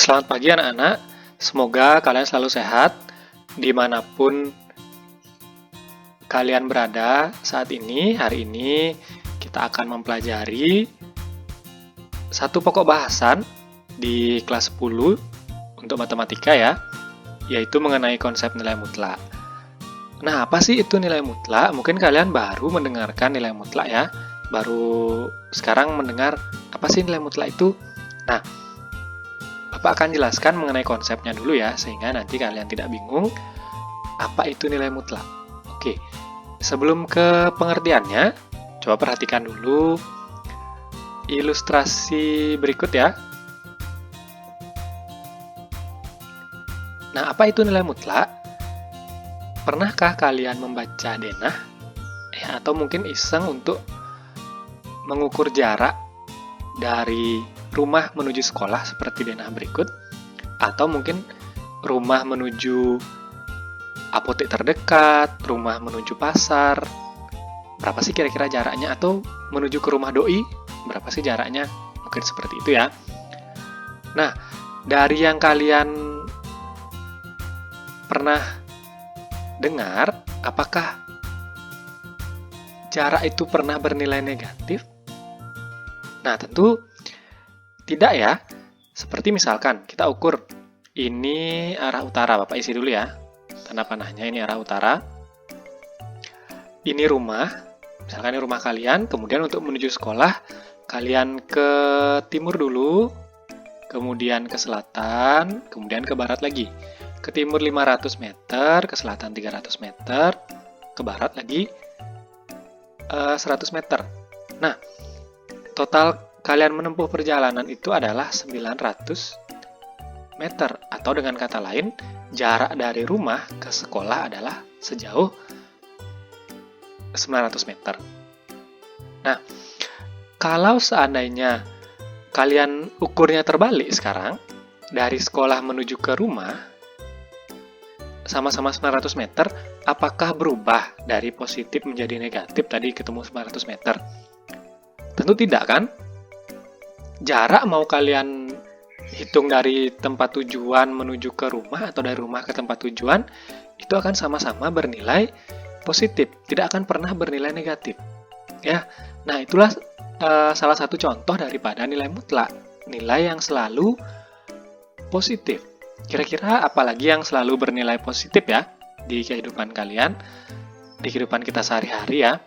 Selamat pagi anak-anak, semoga kalian selalu sehat dimanapun kalian berada saat ini. Hari ini kita akan mempelajari satu pokok bahasan di kelas 10 untuk matematika ya, yaitu mengenai konsep nilai mutlak. Nah, apa sih itu nilai mutlak? Mungkin kalian baru mendengarkan nilai mutlak ya, baru sekarang mendengar apa sih nilai mutlak itu. Nah, Bapak akan jelaskan mengenai konsepnya dulu ya, sehingga nanti kalian tidak bingung apa itu nilai mutlak. Oke, sebelum ke pengertiannya, coba perhatikan dulu ilustrasi berikut ya. Nah, apa itu nilai mutlak? Pernahkah kalian membaca denah? Ya, atau mungkin iseng untuk mengukur jarak dari rumah menuju sekolah seperti denah berikut, atau mungkin rumah menuju apotek terdekat, rumah menuju pasar, berapa sih kira-kira jaraknya, atau menuju ke rumah doi, berapa sih jaraknya, mungkin seperti itu ya. Nah, dari yang kalian pernah dengar, apakah jarak itu pernah bernilai negatif? Nah, tentu tidak ya. Seperti misalkan kita ukur ini arah utara, Bapak isi dulu ya tanda panahnya, ini arah utara, ini rumah, misalkan ini rumah kalian. Kemudian untuk menuju sekolah kalian ke timur dulu, kemudian ke selatan, kemudian ke barat lagi. Ke timur 500 meter, ke selatan 300 meter, ke barat lagi 100 meter. Nah, total kalian menempuh perjalanan itu adalah 900 meter, atau dengan kata lain, jarak dari rumah ke sekolah adalah sejauh 900 meter. Nah, kalau seandainya kalian ukurnya terbalik sekarang, dari sekolah menuju ke rumah, sama-sama 900 meter, apakah berubah dari positif menjadi negatif tadi ketemu 900 meter? Tentu tidak kan? Jarak mau kalian hitung dari tempat tujuan menuju ke rumah atau dari rumah ke tempat tujuan, itu akan sama-sama bernilai positif, tidak akan pernah bernilai negatif. Ya, nah itulah salah satu contoh daripada nilai mutlak, nilai yang selalu positif. Kira-kira apalagi yang selalu bernilai positif ya di kehidupan kalian, di kehidupan kita sehari-hari ya.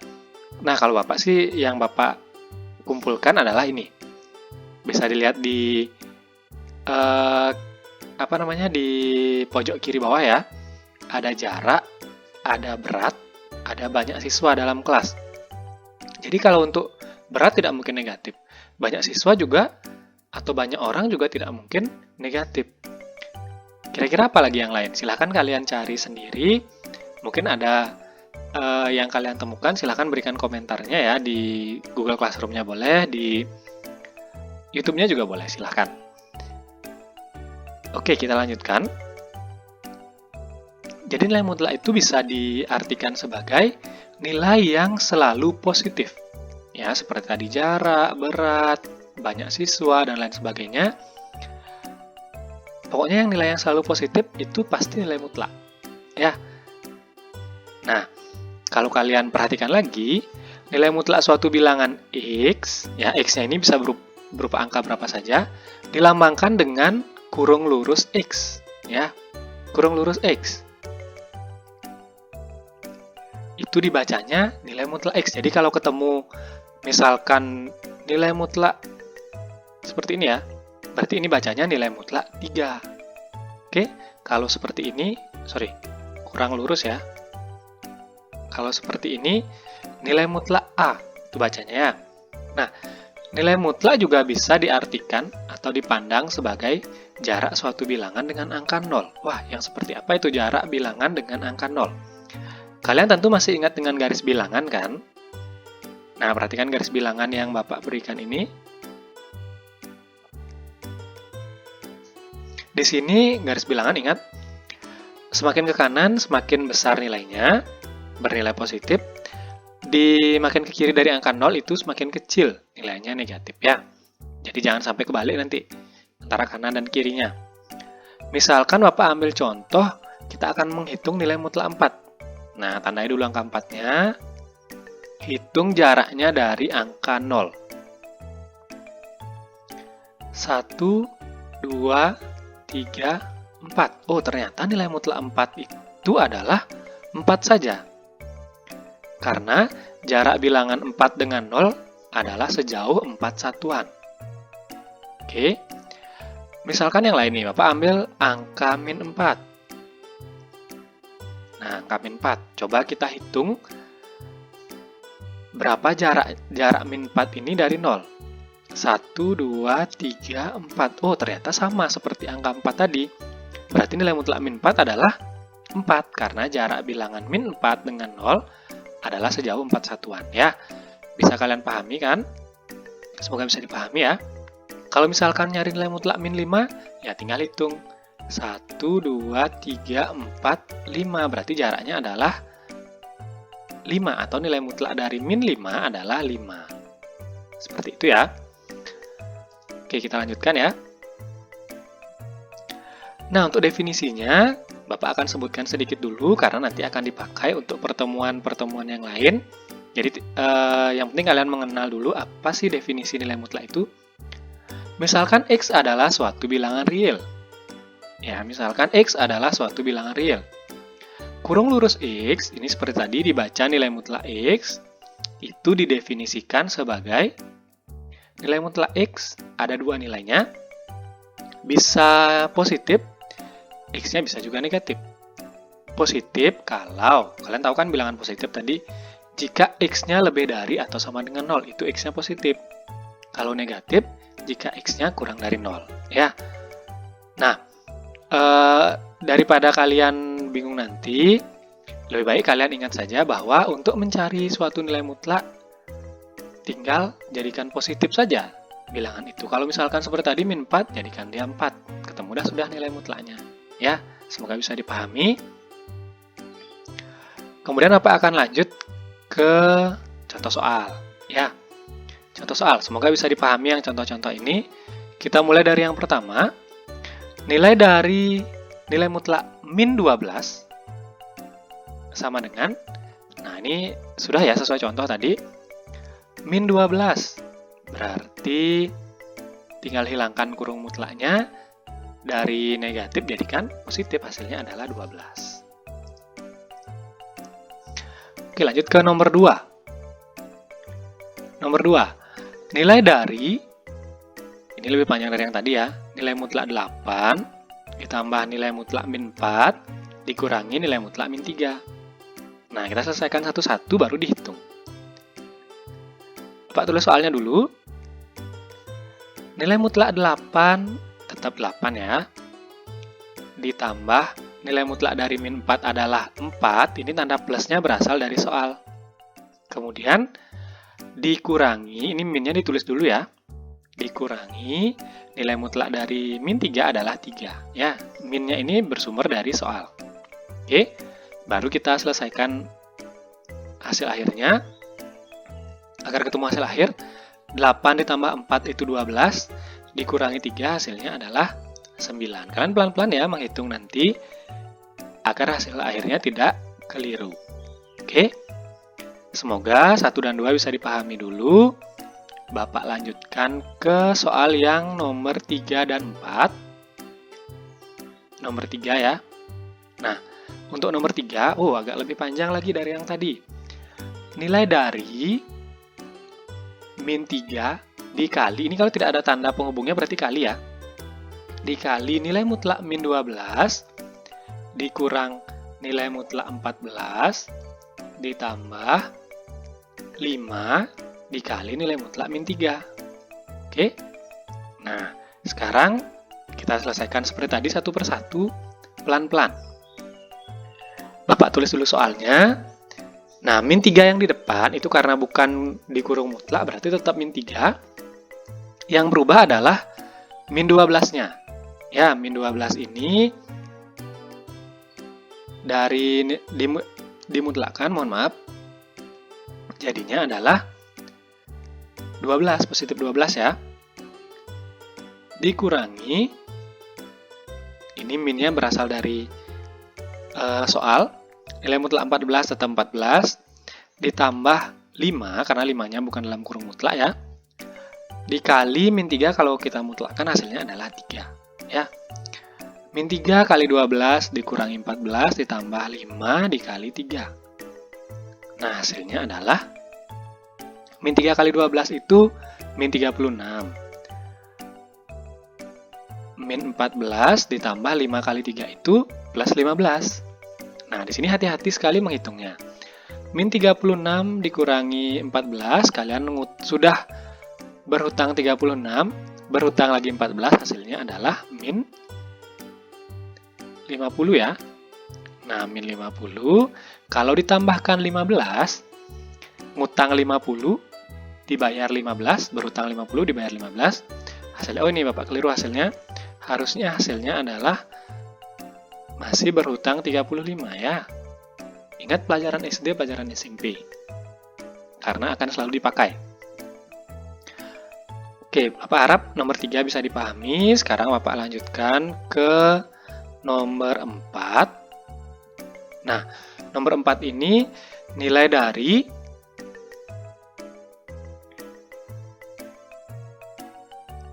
Nah, kalau Bapak sih yang Bapak kumpulkan adalah ini. Bisa dilihat di di pojok kiri bawah ya. Ada jarak, ada berat, ada banyak siswa dalam kelas. Jadi kalau untuk berat tidak mungkin negatif. Banyak siswa juga atau banyak orang juga tidak mungkin negatif. Kira-kira apa lagi yang lain? Silahkan kalian cari sendiri. Mungkin ada yang kalian temukan, silahkan berikan komentarnya ya di Google Classroom-nya boleh, di YouTube-nya juga boleh, silahkan. Oke, kita lanjutkan. Jadi nilai mutlak itu bisa diartikan sebagai nilai yang selalu positif. Ya, seperti tadi jarak, berat, banyak siswa, dan lain sebagainya. Pokoknya yang nilai yang selalu positif itu pasti nilai mutlak. Ya. Nah, kalau kalian perhatikan lagi, nilai mutlak suatu bilangan X, ya X-nya ini bisa berupa angka berapa saja, dilambangkan dengan kurung lurus X, ya, kurung lurus X. Itu dibacanya nilai mutlak X. Jadi kalau ketemu misalkan nilai mutlak seperti ini ya, berarti ini bacanya nilai mutlak 3. Oke, kalau seperti ini, kurang lurus ya. Kalau seperti ini, nilai mutlak A, itu bacanya ya. Nah, nilai mutlak juga bisa diartikan atau dipandang sebagai jarak suatu bilangan dengan angka 0. Wah, yang seperti apa itu jarak bilangan dengan angka 0? Kalian tentu masih ingat dengan garis bilangan kan? Nah, perhatikan garis bilangan yang Bapak berikan ini. Di sini garis bilangan, ingat, semakin ke kanan semakin besar nilainya, bernilai positif. Di makin ke kiri dari angka 0 itu semakin kecil nilainya negatif ya. Jadi jangan sampai kebalik nanti antara kanan dan kirinya. Misalkan Bapak ambil contoh, kita akan menghitung nilai mutlak 4. Nah, tandai dulu angka 4-nya. Hitung jaraknya dari angka 0. 1, 2, 3, 4. Oh, ternyata nilai mutlak 4 itu adalah 4 saja. Karena jarak bilangan 4 dengan 0 adalah sejauh 4 satuan. Oke. Misalkan yang lain nih, Bapak ambil angka min 4. Nah, angka min 4. Coba kita hitung berapa jarak min 4 ini dari 0. 1, 2, 3, 4. Oh, ternyata sama seperti angka 4 tadi. Berarti nilai mutlak min 4 adalah 4, karena jarak bilangan min 4 dengan 0 adalah sejauh 4 satuan. Ya, bisa kalian pahami kan? Semoga bisa dipahami ya. Kalau misalkan nyari nilai mutlak min 5, ya tinggal hitung. 1, 2, 3, 4, 5. Berarti jaraknya adalah 5, atau nilai mutlak dari min 5 adalah 5. Seperti itu ya. Oke, kita lanjutkan ya. Nah, untuk definisinya, Bapak akan sebutkan sedikit dulu karena nanti akan dipakai untuk pertemuan-pertemuan yang lain. Jadi, yang penting kalian mengenal dulu apa sih definisi nilai mutlak itu. Misalkan X adalah suatu bilangan real. Ya, misalkan X adalah suatu bilangan real. Kurung lurus X, ini seperti tadi dibaca nilai mutlak X, itu didefinisikan sebagai nilai mutlak X, ada dua nilainya, bisa positif, X-nya bisa juga negatif. Positif kalau, kalian tahu kan bilangan positif tadi, jika X-nya lebih dari atau sama dengan 0, itu X-nya positif. Kalau negatif, jika X-nya kurang dari 0. Ya. Nah, daripada kalian bingung nanti, lebih baik kalian ingat saja bahwa untuk mencari suatu nilai mutlak, tinggal jadikan positif saja bilangan itu. Kalau misalkan seperti tadi min 4, jadikan dia 4. Ketemu dah sudah nilai mutlaknya. Ya, semoga bisa dipahami. Kemudian Bapak akan lanjut ke contoh soal. Ya, contoh soal. Semoga bisa dipahami yang contoh-contoh ini. Kita mulai dari yang pertama. Nilai dari nilai mutlak min 12 sama dengan, nah ini sudah ya sesuai contoh tadi, min 12. Berarti tinggal hilangkan kurung mutlaknya, dari negatif jadikan positif, hasilnya adalah 12. Oke, lanjut ke nomor 2. Nomor 2, nilai dari, ini lebih panjang dari yang tadi ya, nilai mutlak 8 ditambah nilai mutlak min 4 dikurangi nilai mutlak min 3. Nah, kita selesaikan satu-satu baru dihitung. Bapak tulis soalnya dulu. Nilai mutlak 8 tetap 8 ya. Ditambah nilai mutlak dari min 4 adalah 4. Ini tanda plusnya berasal dari soal. Kemudian dikurangi, ini minnya ditulis dulu ya. Dikurangi nilai mutlak dari min 3 adalah 3. Ya, minnya ini bersumber dari soal. Oke, baru kita selesaikan hasil akhirnya. Agar ketemu hasil akhir, 8 ditambah 4 itu 12, dikurangi 3 hasilnya adalah 9. Kalian pelan-pelan ya menghitung nanti, agar hasil akhirnya tidak keliru. Oke, semoga 1 dan 2 bisa dipahami dulu. Bapak lanjutkan ke soal yang nomor 3 dan 4. Nomor 3 ya. Nah, untuk nomor 3, agak lebih panjang lagi dari yang tadi. Nilai dari min 3 dikali, ini kalau tidak ada tanda penghubungnya berarti kali ya. Dikali nilai mutlak min 12 dikurang nilai mutlak 14 ditambah 5 dikali nilai mutlak min 3. Oke. Nah, sekarang kita selesaikan seperti tadi satu persatu, pelan-pelan. Bapak tulis dulu soalnya. Nah, min 3 yang di depan itu karena bukan dikurung mutlak, berarti tetap min 3. Yang berubah adalah min 12-nya. Ya, min 12 ini dari dimutlakkan, mohon maaf. Jadinya adalah 12, positif 12 ya. Dikurangi, Ini minnya berasal dari soal. Nilai mutlak 14 tetap 14, ditambah 5, karena 5-nya bukan dalam kurung mutlak ya. Dikali min 3, kalau kita mutlakkan hasilnya adalah 3. Ya. Min 3 kali 12 dikurangi 14 ditambah 5 dikali 3. Nah, hasilnya adalah min 3 kali 12 itu min 36. Min 14 ditambah 5 kali 3 itu plus 15. Nah, di sini hati-hati sekali menghitungnya. Min 36 dikurangi 14, kalian sudah berhutang 36, berhutang lagi 14, hasilnya adalah min 50 ya. Nah, min 50, kalau ditambahkan 15, ngutang 50, dibayar 15, berhutang 50, dibayar 15, hasilnya, oh ini Bapak keliru hasilnya. Harusnya hasilnya adalah masih berhutang 35 ya. Ingat pelajaran SD, pelajaran SMP. Karena akan selalu dipakai. Oke, Bapak harap nomor 3 bisa dipahami. Sekarang Bapak lanjutkan ke nomor 4. Nah, nomor 4 ini nilai dari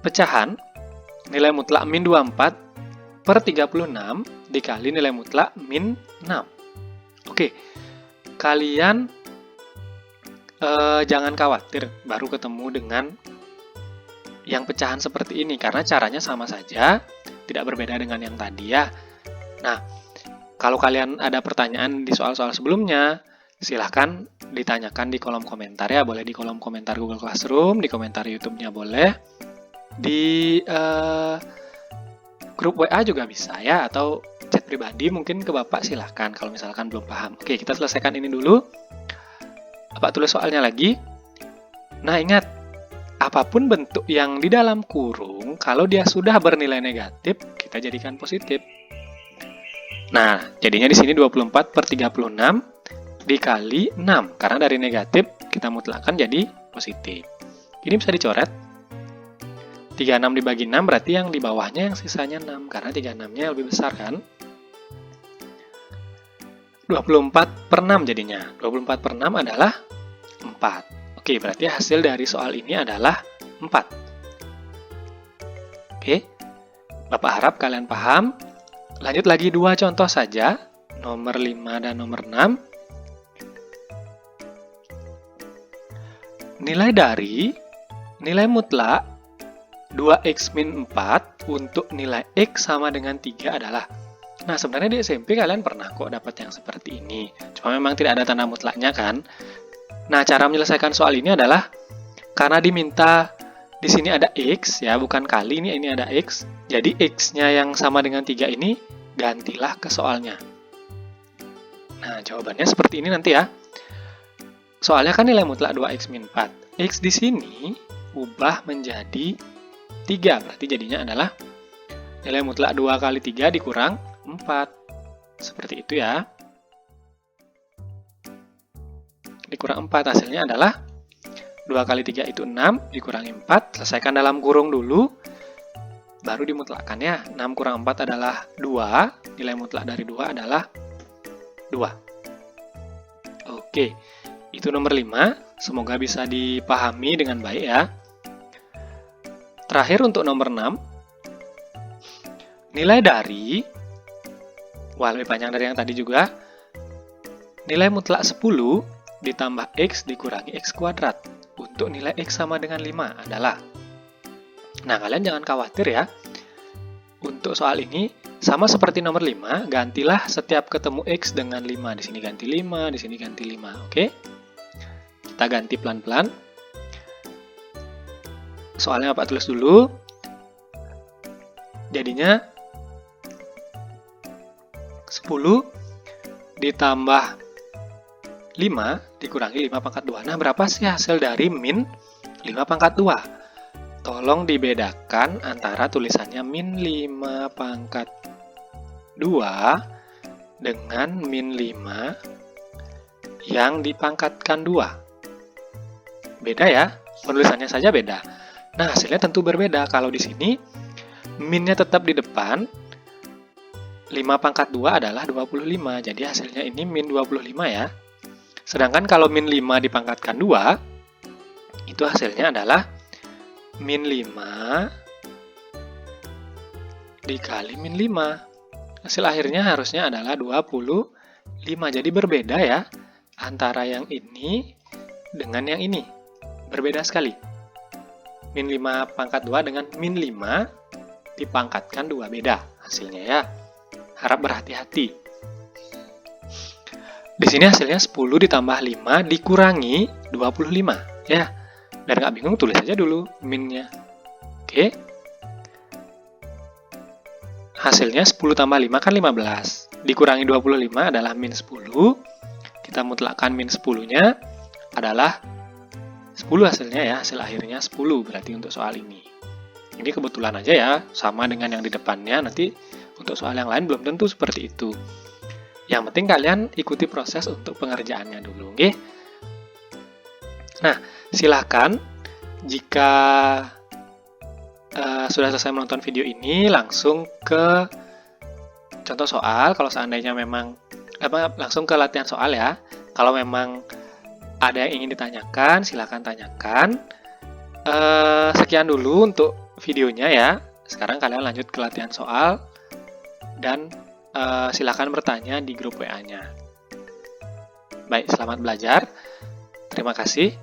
pecahan nilai mutlak min 24 per 36 dikali nilai mutlak min 6. Oke, kalian jangan khawatir baru ketemu dengan yang pecahan seperti ini, karena caranya sama saja, tidak berbeda dengan yang tadi ya. Nah, kalau kalian ada pertanyaan di soal-soal sebelumnya, silahkan ditanyakan di kolom komentar ya, boleh di kolom komentar Google Classroom, di komentar YouTube-nya boleh, di grup WA juga bisa ya, atau chat pribadi mungkin ke Bapak, silahkan kalau misalkan belum paham. Oke, kita selesaikan ini dulu. Bapak tulis soalnya lagi. Nah, ingat, apapun bentuk yang di dalam kurung, kalau dia sudah bernilai negatif, kita jadikan positif. Nah, jadinya di sini 24 per 36 dikali 6. Karena dari negatif, kita mutlakkan jadi positif. Ini bisa dicoret. 36 dibagi 6 berarti yang di bawahnya yang sisanya 6. Karena 36-nya lebih besar kan? 24 per 6 jadinya. 24 per 6 adalah 4. Oke, berarti hasil dari soal ini adalah 4. Oke, Bapak harap kalian paham. Lanjut lagi 2 contoh saja, nomor 5 dan nomor 6. Nilai dari nilai mutlak 2x min 4 untuk nilai x sama dengan 3 adalah. Nah, sebenarnya di SMP kalian pernah kok dapat yang seperti ini. Cuma memang tidak ada tanda mutlaknya kan. Nah, cara menyelesaikan soal ini adalah karena diminta di sini ada x ya, bukan kali, ini ada x. Jadi x-nya yang sama dengan 3 ini gantilah ke soalnya. Nah, jawabannya seperti ini nanti ya. Soalnya kan nilai mutlak 2x min 4. X di sini ubah menjadi 3, berarti jadinya adalah nilai mutlak 2 kali 3 dikurang 4. Seperti itu ya. Dikurang 4, hasilnya adalah 2 kali 3 itu 6, dikurangi 4, selesaikan dalam kurung dulu, baru dimutlakkan ya. 6 kurang 4 adalah 2, nilai mutlak dari 2 adalah 2. Oke, itu nomor 5, semoga bisa dipahami dengan baik ya. Terakhir untuk nomor 6, nilai dari, lebih panjang dari yang tadi juga, nilai mutlak 10 ditambah x dikurangi x kuadrat untuk nilai x sama dengan 5 adalah. Nah, kalian jangan khawatir ya. Untuk soal ini, sama seperti nomor 5, gantilah setiap ketemu x dengan 5. Di sini ganti 5, di sini ganti 5. Oke? Kita ganti pelan-pelan. Soalnya Bapak tulis dulu. Jadinya 10 ditambah 5 dikurangi 5 pangkat 2. Nah, berapa sih hasil dari min 5 pangkat 2? Tolong dibedakan antara tulisannya min 5 pangkat 2 dengan min 5 yang dipangkatkan 2. Beda ya, penulisannya saja beda. Nah, hasilnya tentu berbeda. Kalau di sini, minnya tetap di depan, 5 pangkat 2 adalah 25. Jadi hasilnya ini min 25 ya. Sedangkan kalau min 5 dipangkatkan 2, itu hasilnya adalah min 5 dikali min 5. Hasil akhirnya harusnya adalah 25. Jadi berbeda ya antara yang ini dengan yang ini. Berbeda sekali. Min 5 pangkat 2 dengan min 5 dipangkatkan 2, beda hasilnya ya. Harap berhati-hati. Di sini hasilnya 10 ditambah 5 dikurangi 25 ya. Biar nggak bingung, tulis aja dulu minnya. Oke. Hasilnya 10 tambah 5 kan 15. Dikurangi 25 adalah min 10. Kita mutlakkan min 10-nya adalah 10 hasilnya ya. Hasil akhirnya 10 berarti untuk soal ini. Ini kebetulan aja ya, sama dengan yang di depannya. Nanti untuk soal yang lain belum tentu seperti itu. Yang penting kalian ikuti proses untuk pengerjaannya dulu. Oke? Nah, silakan jika sudah selesai menonton video ini, langsung ke contoh soal. Kalau seandainya memang langsung ke latihan soal ya. Kalau memang ada yang ingin ditanyakan, silakan tanyakan. Sekian dulu untuk videonya ya. Sekarang kalian lanjut ke latihan soal dan silakan bertanya di grup WA-nya. Baik, selamat belajar. Terima kasih.